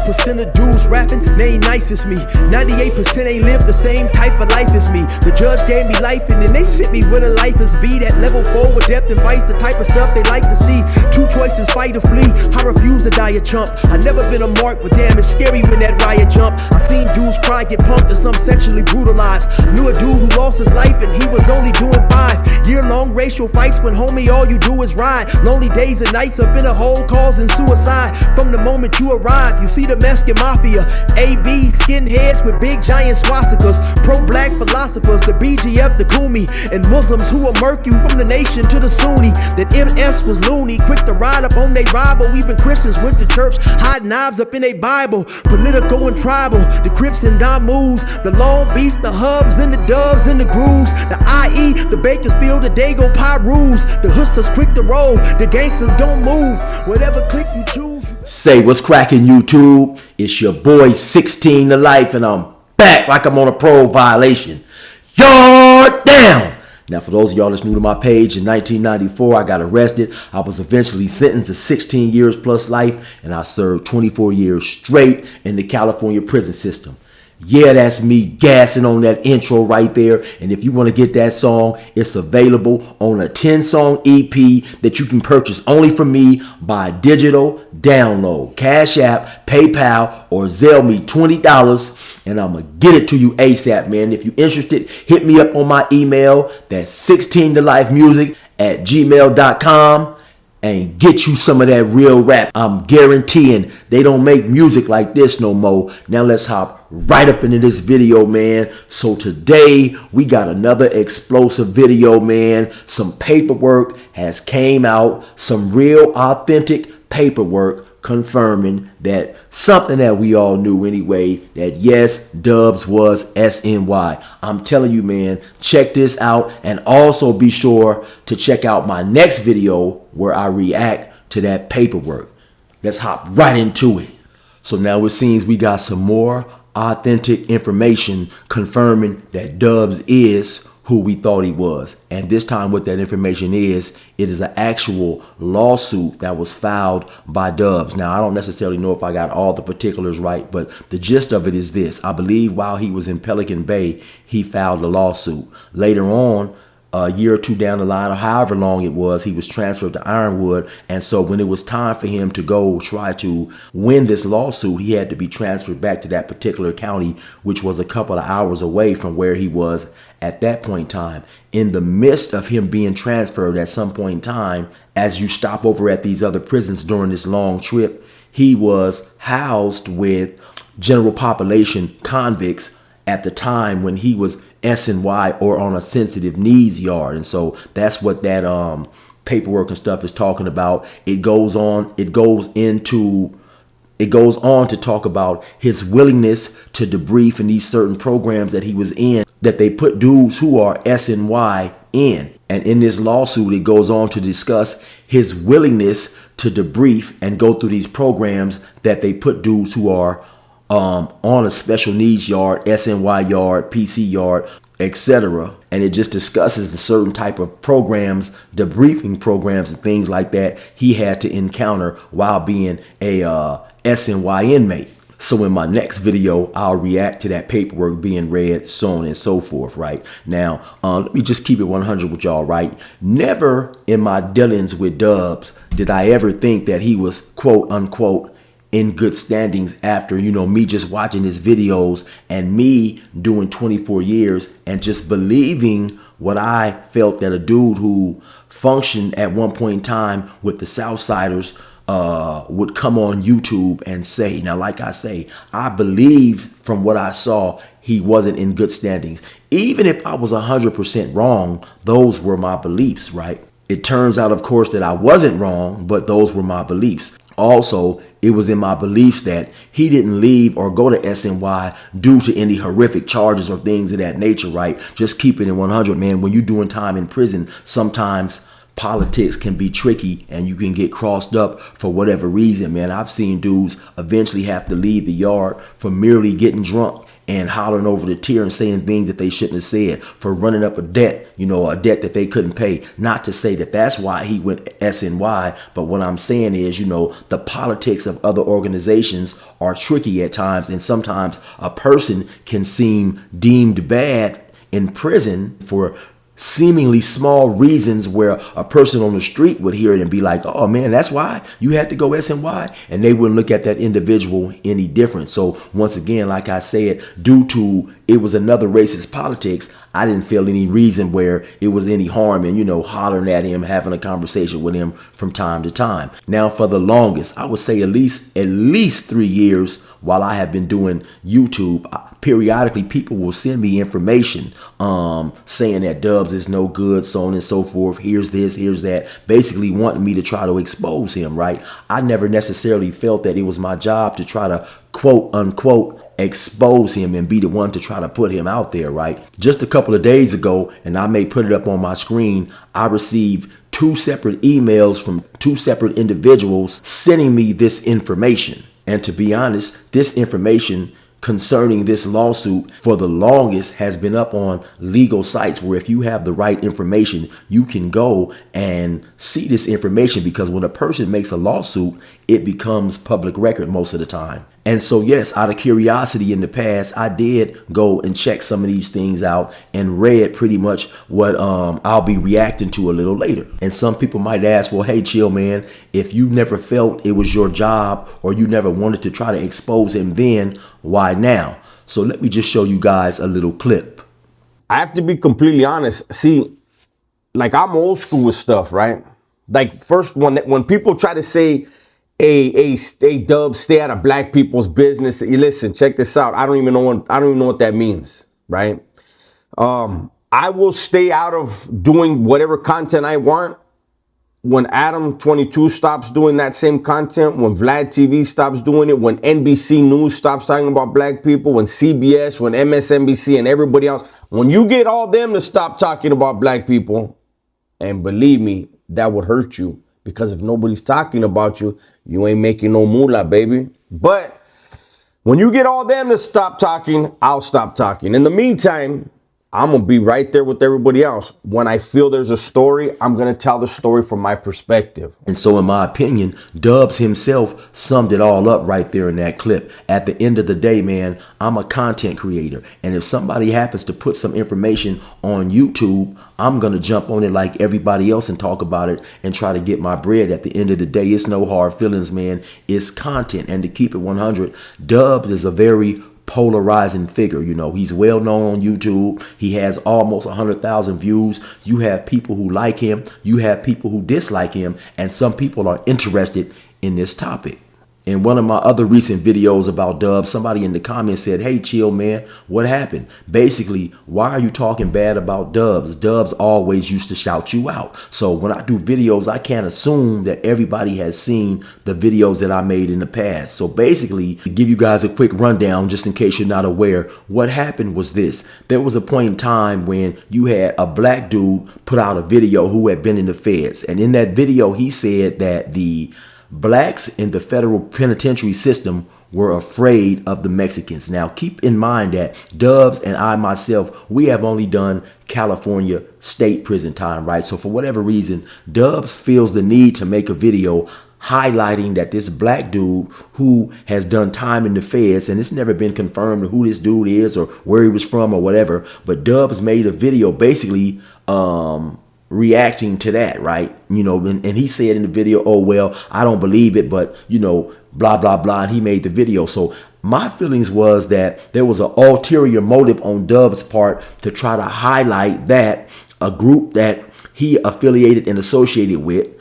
1% of dudes rapping, they ain't nice as me. 98% ain't live the same type of life as me. The judge gave me life and then they sent me where the life is be. That level 4 with depth and vice, the type of stuff they like to see. Two choices, fight or flee. I refuse to die a chump. I never been a mark, but damn, it's scary when that riot jump. I seen dudes cry, get pumped, and some sexually brutalized. Knew a dude who lost his life and he was only doing 5 year-long racial fights when homie all you do is ride. Lonely days and nights up in a hole causing suicide. From the moment you arrive, you see the Mexican mafia, AB skinheads with big giant swastikas, pro-black philosophers, the BGF, the Kumi, and Muslims who will murk you from the nation to the Sunni. That MS was loony, quick to ride up on they rival. Even Christians went to church, hide knives up in a Bible. Political and tribal, the Crips and Damus, the Long Beach, the Hubs and the Dubs and the Grooves, the IE, the Bakersfield, the Dago Pyrus, the Hustlers quick to roll, the gangsters gon' move, whatever click you choose. Say what's cracking, YouTube? It's your boy 16 to life, and I'm back like I'm on a parole violation. Yard down! Now, for those of y'all that's new to my page, in 1994, I got arrested. I was eventually sentenced to 16 years plus life, and I served 24 years straight in the California prison system. Yeah, that's me gassing on that intro right there. And if you want to get that song, it's available on a 10-song EP that you can purchase only from me by digital download. Cashapp, PayPal, or Zelle me $20, and I'm going to get it to you ASAP, man. If you're interested, hit me up on my email. That's 16tolifemusic@gmail.com. And get you some of that real rap. I'm guaranteeing they don't make music like this no more. Now let's hop right up into this video, man. So today we got another explosive video, man. Some paperwork has came out, some real authentic paperwork confirming that something that we all knew anyway, that yes, Dubs was SNY. I'm telling you, man, check this out, and also be sure to check out my next video where I react to that paperwork. Let's hop right into it. So now it seems we got some more authentic information confirming that Dubs is who we thought he was. And this time what that information is, it is an actual lawsuit that was filed by Dubs. Now, I don't necessarily know if I got all the particulars right, but the gist of it is this. I believe while he was in Pelican Bay, he filed a lawsuit. Later on, a year or two down the line, or however long it was, he was transferred to Ironwood. And so when it was time for him to go try to win this lawsuit, he had to be transferred back to that particular county, which was a couple of hours away from where he was at that point in time. In the midst of him being transferred at some point in time, as you stop over at these other prisons during this long trip, he was housed with general population convicts at the time when he was SNY, or on a sensitive needs yard. And so that's what that paperwork and stuff is talking about. It goes on to talk about his willingness to debrief in these certain programs that he was in, that they put dudes who are SNY in. And in this lawsuit, it goes on to discuss his willingness to debrief and go through these programs that they put dudes who are on a special needs yard, SNY yard, PC yard, etc. And it just discusses the certain type of programs, debriefing programs and things like that he had to encounter while being a SNY inmate. So in my next video, I'll react to that paperwork being read, so on and so forth, right? Now, let me just keep it 100 with y'all, right? Never in my dealings with Dubs did I ever think that he was, quote unquote, in good standings after, me just watching his videos and me doing 24 years and just believing what I felt that a dude who functioned at one point in time with the Southsiders would come on YouTube and say. Now, like I say, I believe from what I saw, he wasn't in good standings. Even if I was 100% wrong, those were my beliefs, right? It turns out, of course, that I wasn't wrong, but those were my beliefs. Also, it was in my beliefs that he didn't leave or go to SNY due to any horrific charges or things of that nature, right? Just keep it in 100, man. When you're doing time in prison, sometimes politics can be tricky and you can get crossed up for whatever reason, man. I've seen dudes eventually have to leave the yard for merely getting drunk and hollering over the tier and saying things that they shouldn't have said, for running up a debt, a debt that they couldn't pay. Not to say that that's why he went SNY, but what I'm saying is, the politics of other organizations are tricky at times, and sometimes a person can seem deemed bad in prison for seemingly small reasons, where a person on the street would hear it and be like, oh man, that's why you had to go SNY, and they wouldn't look at that individual any different. So once again, like I said, due to it was another racist politics, I didn't feel any reason where it was any harm in, hollering at him, having a conversation with him from time to time. Now, for the longest, I would say at least 3 years while I have been doing YouTube, periodically people will send me information saying that Dubs is no good, so on and so forth. Here's this, here's that, basically wanting me to try to expose him, right? I never necessarily felt that it was my job to try to quote unquote expose him and be the one to try to put him out there, right? Just a couple of days ago, and I may put it up on my screen, I received 2 separate emails from 2 separate individuals sending me this information. And to be honest, this information concerning this lawsuit for the longest has been up on legal sites, where if you have the right information, you can go and see this information, because when a person makes a lawsuit, it becomes public record most of the time. And so, yes, out of curiosity in the past, I did go and check some of these things out and read pretty much what I'll be reacting to a little later. And some people might ask, well, hey, chill, man, if you never felt it was your job, or you never wanted to try to expose him then, why now? So let me just show you guys a little clip. I have to be completely honest. See, like, I'm old school with stuff, right? Like, first, when people try to say, hey, Dubs, stay out of black people's business. Listen, check this out. I don't even know what that means, right? I will stay out of doing whatever content I want when Adam 22 stops doing that same content, when Vlad TV stops doing it, when NBC News stops talking about black people, when CBS, when MSNBC and everybody else, when you get all them to stop talking about black people, and believe me, that would hurt you, because if nobody's talking about you, you ain't making no moolah, baby. But when you get all them to stop talking, I'll stop talking. In the meantime, I'm going to be right there with everybody else. When I feel there's a story, I'm going to tell the story from my perspective. And so in my opinion, Dubs himself summed it all up right there in that clip. At the end of the day, man, I'm a content creator. And if somebody happens to put some information on YouTube, I'm going to jump on it like everybody else and talk about it and try to get my bread. At the end of the day, it's no hard feelings, man. It's content. And to keep it 100, Dubs is a very polarizing figure. He's well known on YouTube. He has almost 100,000 views. You have people who like him, you have people who dislike him, and some people are interested in this topic. In one of my other recent videos about Dubs, somebody in the comments said, hey, chill, man, what happened? Basically, why are you talking bad about Dubs? Dubs always used to shout you out. So when I do videos, I can't assume that everybody has seen the videos that I made in the past. So basically, to give you guys a quick rundown, just in case you're not aware, what happened was this. There was a point in time when you had a black dude put out a video who had been in the feds. And in that video, he said that the blacks in the federal penitentiary system were afraid of the Mexicans. Now, keep in mind that Dubs and I myself, we have only done California state prison time, right? So for whatever reason, Dubs feels the need to make a video highlighting that this black dude who has done time in the feds, and it's never been confirmed who this dude is or where he was from or whatever, but Dubs made a video basically reacting to that, right? And he said in the video, oh, well, I don't believe it, but, blah, blah, blah. And he made the video. So my feelings was that there was an ulterior motive on Dubs' part to try to highlight that a group that he affiliated and associated with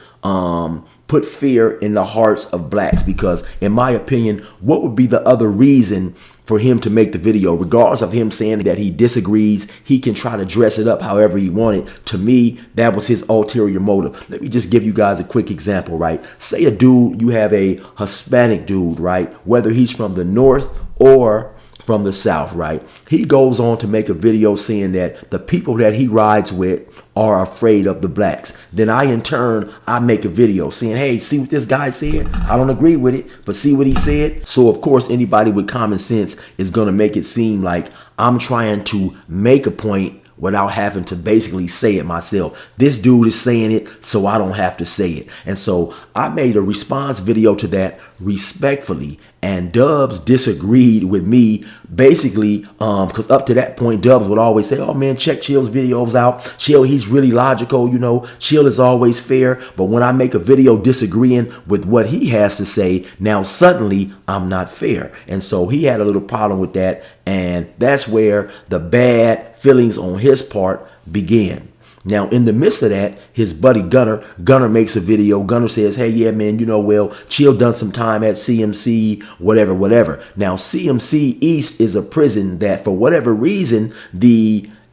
put fear in the hearts of blacks. Because in my opinion, what would be the other reason for him to make the video? Regardless of him saying that he disagrees, he can try to dress it up however he wanted. To me, that was his ulterior motive. Let me just give you guys a quick example, right? Say a dude, you have a Hispanic dude, right? Whether he's from the north or from the South, right? He goes on to make a video saying that the people that he rides with are afraid of the blacks. Then in turn, I make a video saying, hey, see what this guy said? I don't agree with it, but see what he said? So of course, anybody with common sense is going to make it seem like I'm trying to make a point without having to basically say it myself. This dude is saying it, so I don't have to say it. And so I made a response video to that respectfully, and Dubs disagreed with me basically because up to that point, Dubs would always say, oh man, check Chill's videos out. Chill, he's really logical, you know. Chill is always fair. But when I make a video disagreeing with what he has to say, now suddenly I'm not fair. And so he had a little problem with that, and that's where the bad feelings on his part began. Now, in the midst of that, his buddy Gunner makes a video. Gunner says, hey, yeah, man, you know, well, Chill done some time at CMC, whatever. Now, CMC East is a prison that for whatever reason,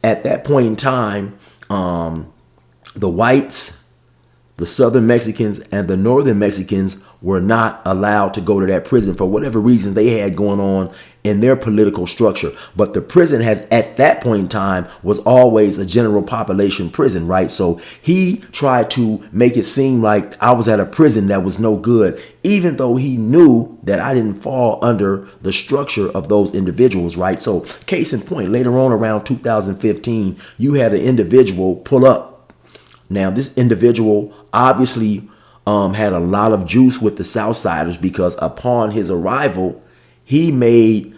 at that point in time, the whites, the Southern Mexicans, and the Northern Mexicans were not allowed to go to that prison for whatever reason they had going on in their political structure. But the prison has, at that point in time, was always a general population prison, right? So he tried to make it seem like I was at a prison that was no good, even though he knew that I didn't fall under the structure of those individuals, right? So case in point, later on around 2015, you had an individual pull up. Now, this individual obviously had a lot of juice with the Southsiders because upon his arrival, he made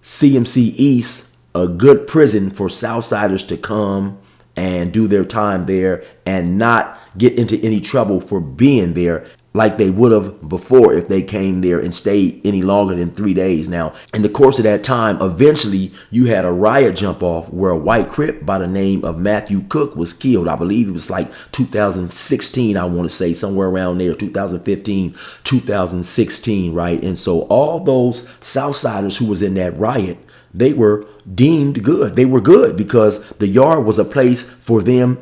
CMC East a good prison for Southsiders to come and do their time there and not get into any trouble for being there like they would have before if they came there and stayed any longer than 3 days. Now, in the course of that time, eventually you had a riot jump off where a white Crip by the name of Matthew Cook was killed. I believe it was like 2016, I want to say, somewhere around there, 2015, 2016, right? And so all those Southsiders who was in that riot, they were deemed good. They were good because the yard was a place for them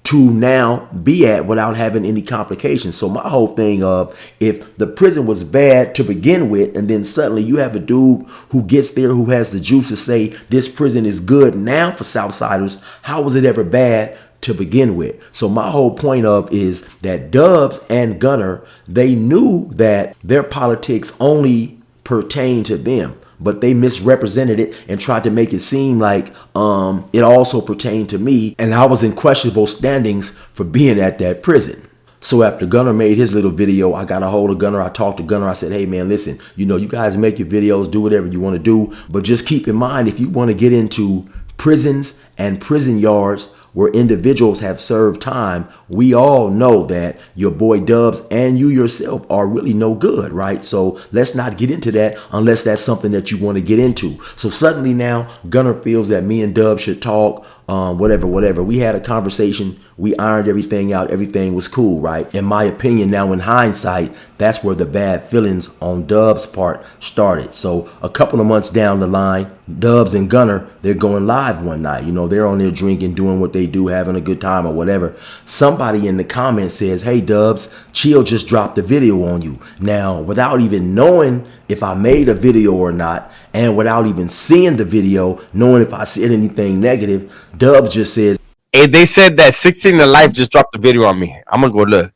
to now be at without having any complications. So my whole thing of if the prison was bad to begin with, and then suddenly you have a dude who gets there who has the juice to say this prison is good now for Southsiders, how was it ever bad to begin with? So my whole point of is that Dubs and Gunner, they knew that their politics only pertained to them, but they misrepresented it and tried to make it seem like it also pertained to me, and I was in questionable standings for being at that prison. So after Gunner made his little video, I got a hold of Gunner. I talked to Gunner. I said, hey, man, listen, you know, you guys make your videos, do whatever you want to do, but just keep in mind, if you want to get into prisons and prison yards where individuals have served time, we all know that your boy Dubs and you yourself are really no good, right? So let's not get into that unless that's something that you want to get into. So suddenly now Gunner feels that me and Dubs should talk, whatever. We had a conversation. We ironed everything out. Everything was cool, right? In my opinion, now in hindsight, that's where the bad feelings on Dubs' part started. So a couple of months down the line, Dubs and Gunner, they're going live one night. You know, they're on there drinking, doing what they do, having a good time or whatever. Somebody in the comments says, hey, Dubs, Chill just dropped a video on you. Now, without even knowing if I made a video or not, and without even seeing the video, knowing if I said anything negative, Dubs just says, hey, they said that 16 to Life just dropped a video on me. I'm going to go look.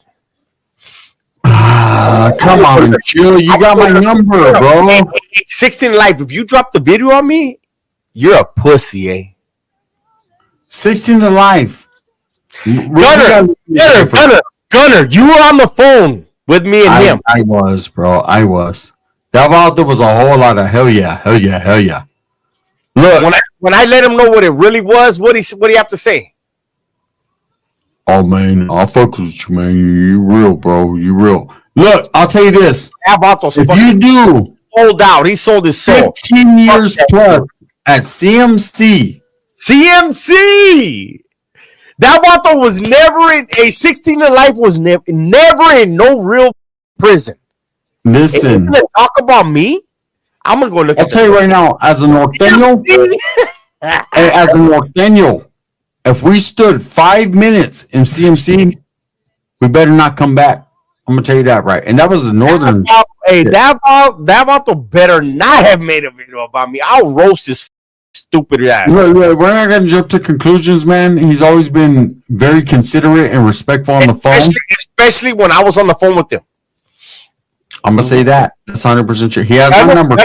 Come on, Chill. You got my number, bro. 16 to Life, if you drop the video on me, you're a pussy, eh? 16 to Life. Gunner, you were on the phone with me and him. I was, bro. I was. That out there was a whole lot of hell yeah. Look, when I let him know what it really was, what do you have to say? Oh man, I'll fuck with you, man. You real, bro. You real. Look, I'll tell you this. If you do sold out, he sold his soul. 15 years plus at CMC. That vato was never in a 16 to Life was never in no real prison. Listen, talk about me. I'm gonna go look. I'll tell you right now, as a norteño, if we stood 5 minutes in CMC, we better not come back. I'm gonna tell you that, right? And that was the northern. Hey, that vato better not have made a video about me. I'll roast his stupid ass. Look, we're not gonna jump to conclusions, man. He's always been very considerate and respectful on the phone. Especially when I was on the phone with him. I'm gonna say that. That's 100% true. He has my number.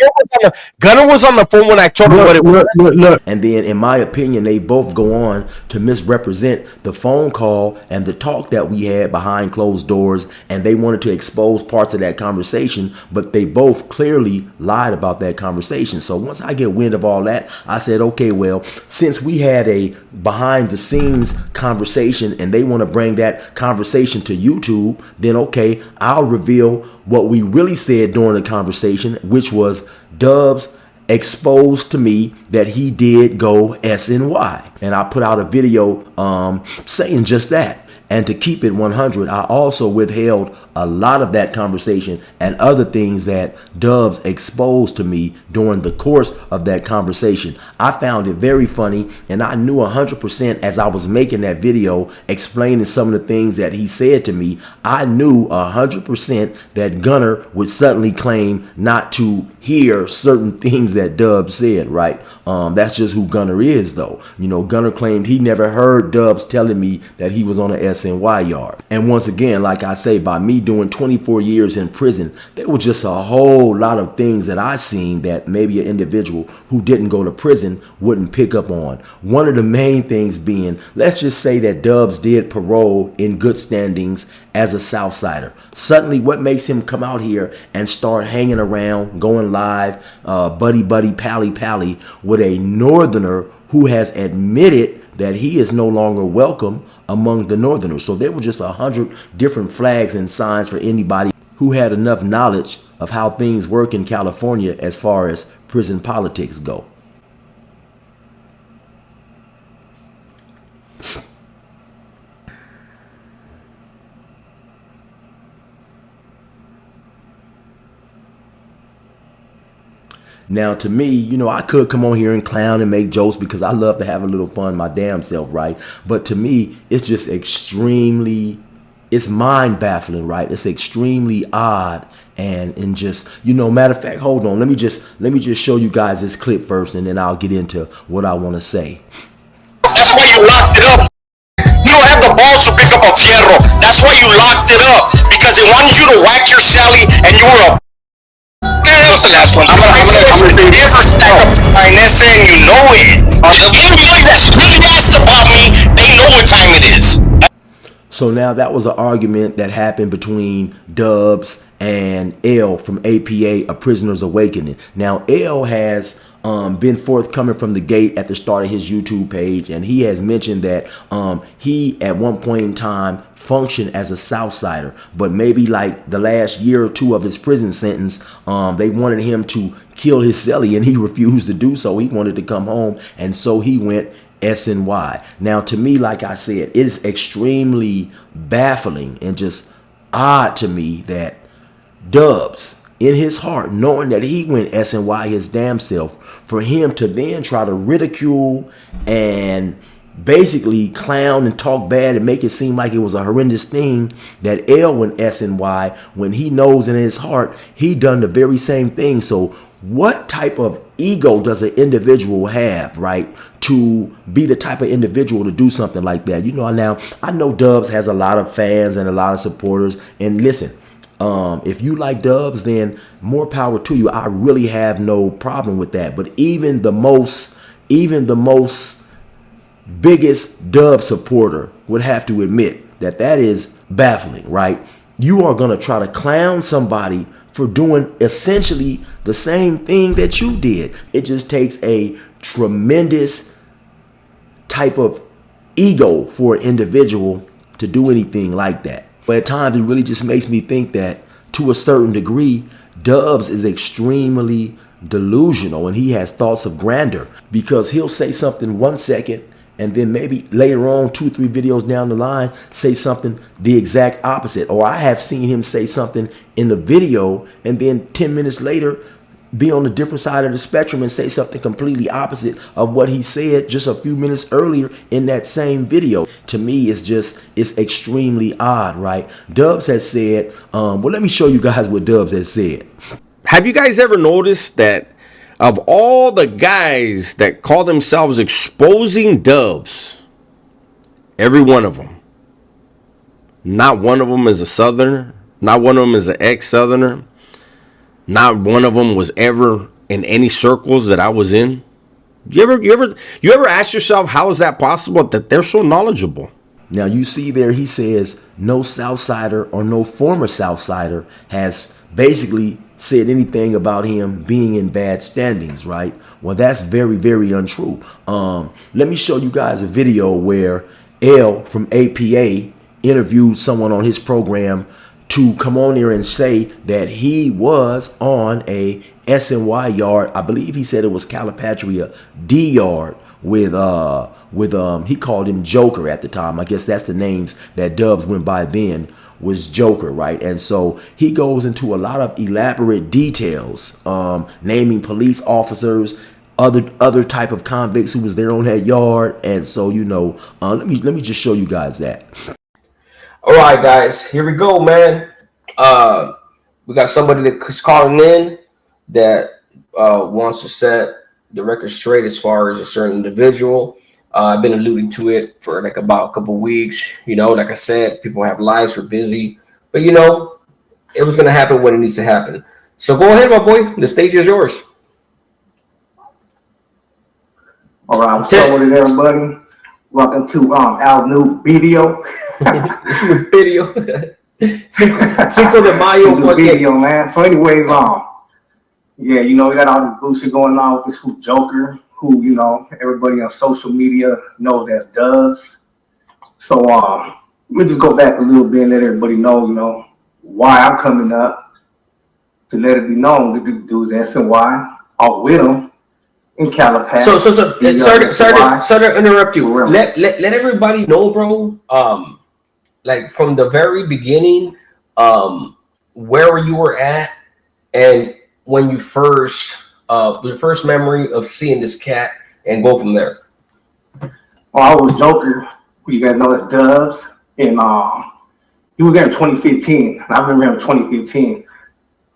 Gunner was on the phone when I told him what it was. Look. And then, in my opinion, they both go on to misrepresent the phone call and the talk that we had behind closed doors. And they wanted to expose parts of that conversation, but they both clearly lied about that conversation. So once I get wind of all that, I said, okay, well, since we had a behind the scenes conversation and they want to bring that conversation to YouTube, then okay, I'll reveal what we really said during the conversation, which was Dubs exposed to me that he did go SNY. And I put out a video saying just that. And to keep it 100, I also withheld a lot of that conversation and other things that Dubs exposed to me during the course of that conversation. I found it very funny, and I knew 100% as I was making that video explaining some of the things that he said to me, I knew 100% that Gunner would suddenly claim not to hear certain things that Dubs said, right? That's just who Gunner is, though. You know, Gunner claimed he never heard Dubs telling me that he was on an SNY yard. And once again, like I say, by me doing 24 years in prison, there were just a whole lot of things that I seen that maybe an individual who didn't go to prison wouldn't pick up on. One of the main things being, let's just say that Dubs did parole in good standings as a Southsider. Suddenly, what makes him come out here and start hanging around, going live, buddy, pally with a Northerner who has admitted that he is no longer welcome among the Northerners? So there were just 100 different flags and signs for anybody who had enough knowledge of how things work in California as far as prison politics go. Now, to me, you know, I could come on here and clown and make jokes because I love to have a little fun my damn self, right? But to me, it's just it's mind baffling, right? It's extremely odd and just, you know, matter of fact, hold on. Let me just show you guys this clip first, and then I'll get into what I want to say. That's why you locked it up. You don't have the balls to pick up a fierro. That's why you locked it up, because they wanted you to whack your Sally and you were a what's the last one? I'm gonna never stack up my Nessa, and you know it. Anybody that's really asked about me, they know what time it is. So now that was an argument that happened between Dubs and L from APA, A Prisoner's Awakening. Now L has been forthcoming from the gate at the start of his YouTube page, and he has mentioned that he at one point in time functioned as a Southsider, but maybe like the last year or two of his prison sentence, they wanted him to kill his cellie, and he refused to do so. He wanted to come home, and so he went SNY. Now, to me, like I said, it is extremely baffling and just odd to me that Dubs, in his heart, knowing that he went SNY his damn self, for him to then try to ridicule and basically clown and talk bad and make it seem like it was a horrendous thing that L went SNY, when he knows in his heart he done the very same thing. So what type of ego does an individual have, right, to be the type of individual to do something like that? You know, now I know Dubs has a lot of fans and a lot of supporters, and listen, if you like Dubs, then more power to you. I really have no problem with that. But even the most biggest Dub supporter would have to admit that that is baffling, right? You are going to try to clown somebody for doing essentially the same thing that you did. It just takes a tremendous type of ego for an individual to do anything like that. But at times it really just makes me think that to a certain degree, Dubs is extremely delusional and he has thoughts of grandeur, because he'll say something 1 second and then maybe later on 2-3 videos down the line say something the exact opposite. Or I have seen him say something in the video and then 10 minutes later be on the different side of the spectrum and say something completely opposite of what he said just a few minutes earlier in that same video. To me, it's extremely odd, right? Dubs has said, well, let me show you guys what Dubs has said. Have you guys ever noticed that of all the guys that call themselves exposing Dubs, every one of them, not one of them is a Southerner, not one of them is an ex-Southerner, not one of them was ever in any circles that I was in? You ever ask yourself, how is that possible that they're so knowledgeable? Now you see there, he says no Southsider or no former Southsider has basically said anything about him being in bad standings, right? Well, that's very, very untrue. Let me show you guys a video where L from APA interviewed someone on his program to come on here and say that he was on a SNY yard. I believe he said it was Calipatria D yard with he called him Joker at the time. I guess that's the names that Dubs went by then, was Joker, right? And so he goes into a lot of elaborate details, naming police officers, other type of convicts who was there on that yard. And so, you know, let me just show you guys that. All right, guys, here we go, man. We got somebody that's calling in that wants to set the record straight as far as a certain individual. I've been alluding to it for like about a couple of weeks. You know, like I said, people have lives, we're busy, but you know, it was going to happen when it needs to happen. So go ahead, my boy. The stage is yours. All right, what's up with it, everybody? Welcome to Al's new video. Video. Cinco de Mayo. Video, man. So anyways, yeah, you know, we got all this bullshit going on with this who Joker, who, you know, everybody on social media knows as Dubs. So let me just go back a little bit and let everybody know, you know, why I'm coming up, to let it be known that the dude's SNY, all with him in Calipatria. So sorry to interrupt you. Let everybody know, bro. Like from the very beginning, where you were at, and when you first, your first memory of seeing this cat, and go from there. Well, I was Joker, who you guys know as Dubs, and he was there in 2015. I remember him in 2015.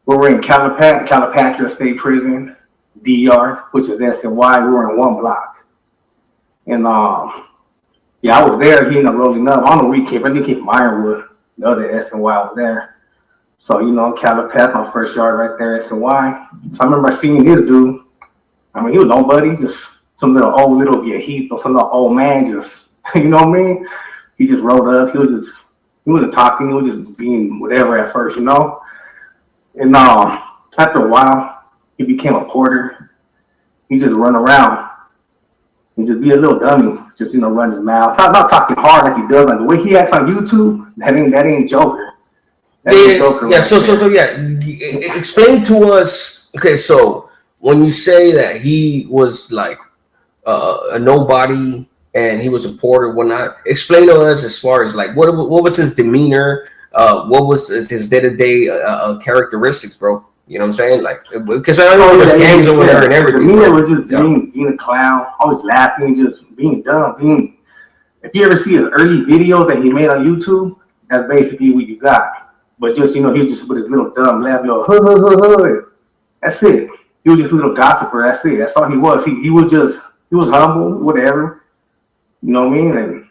We were in Calipatria State Prison, DR, which is SNY. We were in one block, and yeah, I was there. He ended up rolling up. I don't know where he came. I think he came from Ironwood. The other SNY was there. So, you know, Calipatria, my first yard right there, SNY. So I remember seeing this dude. I mean, he was nobody, just some little old little heap or some little old man, just, you know what I mean? He just rolled up. He wasn't talking. He was just being whatever at first, you know? And after a while, he became a porter. He just run around and just be a little dummy, just, you know, run his mouth. Not talking hard like he does. Like the way he acts on YouTube, that ain't Joker. That ain't Joker. Yeah. So yeah. Explain to us. Okay, so when you say that he was like a nobody and he was a porter, whatnot, explain to us as far as like what was his demeanor, what was his day-to-day characteristics, bro. You know what I'm saying? Like, because I know there's gangs over there and everything. He was just being a clown, always laughing, just being dumb. If you ever see his early videos that he made on YouTube, that's basically what you got. But just, you know, he was just with his little dumb laugh, little that's it. He was just a little gossiper. That's it. That's all he was. He was humble, whatever. You know what I mean?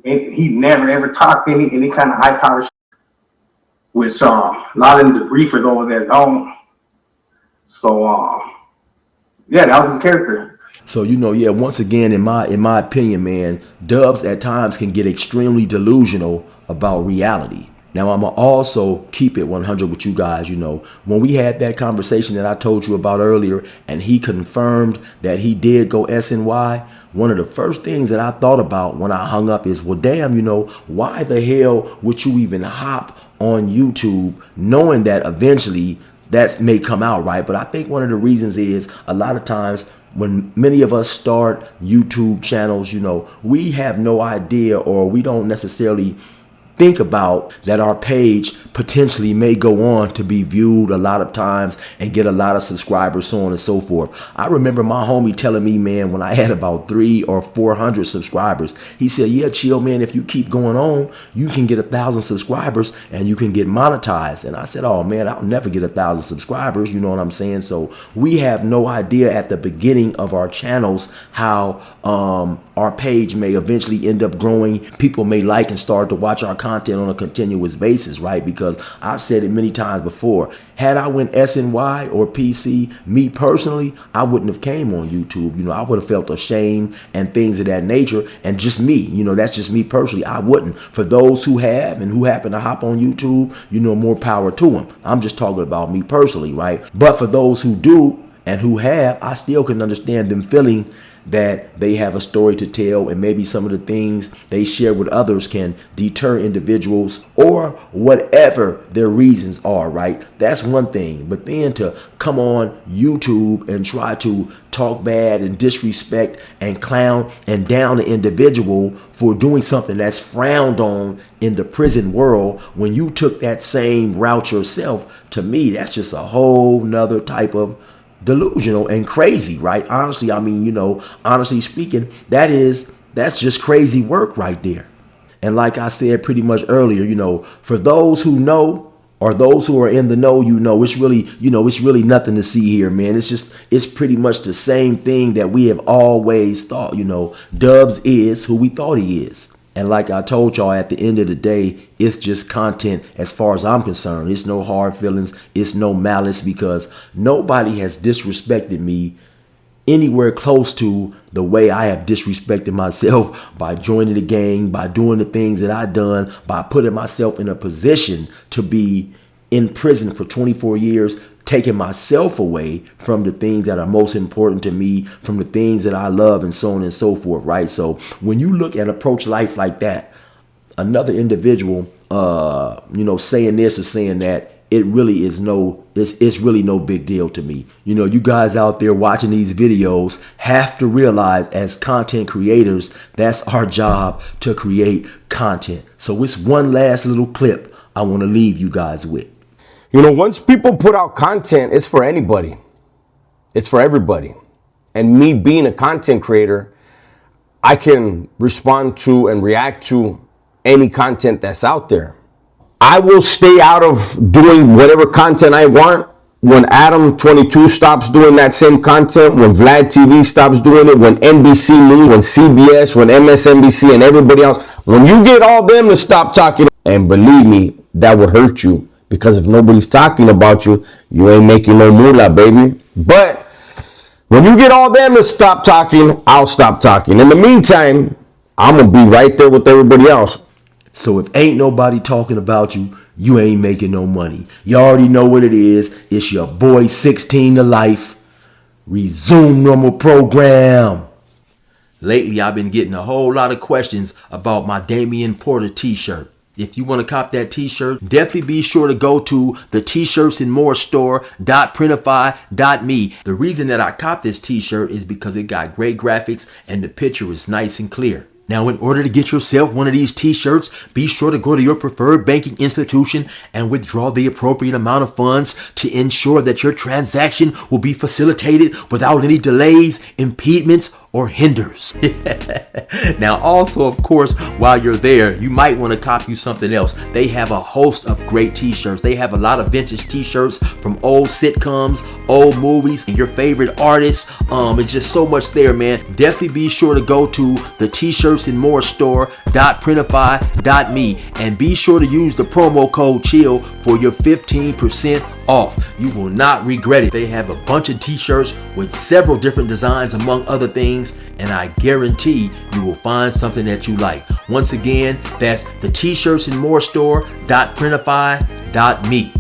And he never ever talked any kind of high power shit. Which a lot of the briefers over there don't. So yeah, that was his character. So, you know, yeah, once again, in my opinion, man, Dubs at times can get extremely delusional about reality. Now, I'm going to also keep it 100 with you guys. You know, when we had that conversation that I told you about earlier, and he confirmed that he did go SNY, one of the first things that I thought about when I hung up is, well, damn, you know, why the hell would you even hop on YouTube knowing that eventually that may come out, right? But I think one of the reasons is a lot of times when many of us start YouTube channels, you know, we have no idea, or we don't necessarily think about that our page potentially may go on to be viewed a lot of times and get a lot of subscribers, so on and so forth. I remember my homie telling me, man, when I had about 300 or 400 subscribers, he said, yeah, chill, man, if you keep going on, you can get 1,000 subscribers and you can get monetized. And I said, oh man, I'll never get 1,000 subscribers. You know what I'm saying? So we have no idea at the beginning of our channels how our page may eventually end up growing. People may like and start to watch our content on a continuous basis, right? Because I've said it many times before. Had I went SNY or PC, me personally, I wouldn't have came on YouTube. You know, I would have felt ashamed and things of that nature. And just me, you know, that's just me personally. I wouldn't. For those who have and who happen to hop on YouTube, you know, more power to them. I'm just talking about me personally, right? But for those who do and who have, I still can understand them feeling that they have a story to tell, and maybe some of the things they share with others can deter individuals or whatever their reasons are, right? That's one thing. But then to come on YouTube and try to talk bad and disrespect and clown and down an individual for doing something that's frowned on in the prison world when you took that same route yourself, to me, that's just a whole nother type of delusional and crazy, right? Honestly, I mean, you know, honestly speaking, that's just crazy work right there. And like I said pretty much earlier, you know, for those who know or those who are in the know, you know, it's really nothing to see here, man. It's pretty much the same thing that we have always thought, you know. Dubs is who we thought he is. And like I told y'all, at the end of the day, it's just content as far as I'm concerned. It's no hard feelings. It's no malice, because nobody has disrespected me anywhere close to the way I have disrespected myself by joining the gang, by doing the things that I've done, by putting myself in a position to be in prison for 24 years, taking myself away from the things that are most important to me, from the things that I love, and so on and so forth, right? So when you look and approach life like that, another individual, you know, saying this or saying that, it really is it's really no big deal to me. You know, you guys out there watching these videos have to realize, as content creators, that's our job, to create content. So it's one last little clip I want to leave you guys with. You know, once people put out content, it's for anybody. It's for everybody. And me being a content creator, I can respond to and react to any content that's out there. I will stay out of doing whatever content I want when Adam22 stops doing that same content, when Vlad TV stops doing it, when NBC News, when CBS, when MSNBC, and everybody else. When you get all them to stop talking, and believe me, that would hurt you. Because if nobody's talking about you, you ain't making no moolah, baby. But when you get all them to stop talking, I'll stop talking. In the meantime, I'm going to be right there with everybody else. So if ain't nobody talking about you, you ain't making no money. You already know what it is. It's your boy 16 to life. Resume normal program. Lately, I've been getting a whole lot of questions about my Damien Porter T-shirt. If you want to cop that T-shirt, definitely be sure to go to the T-shirts and more store.printify.me. The reason that I copped this T-shirt is because it got great graphics and the picture is nice and clear. Now, in order to get yourself one of these T-shirts, be sure to go to your preferred banking institution and withdraw the appropriate amount of funds to ensure that your transaction will be facilitated without any delays, impediments, or hinders. Now, also, of course, while you're there, you might want to copy something else. They have a host of great T-shirts. They have a lot of vintage T-shirts from old sitcoms, old movies, and your favorite artists. It's just so much there, man. Definitely be sure to go to the T-shirts and more store.printify.me and be sure to use the promo code CHILL for your 15% off. You will not regret it. They have a bunch of T-shirts with several different designs, among other things, and I guarantee you will find something that you like. Once again, that's the T-shirts and more store.printify.me.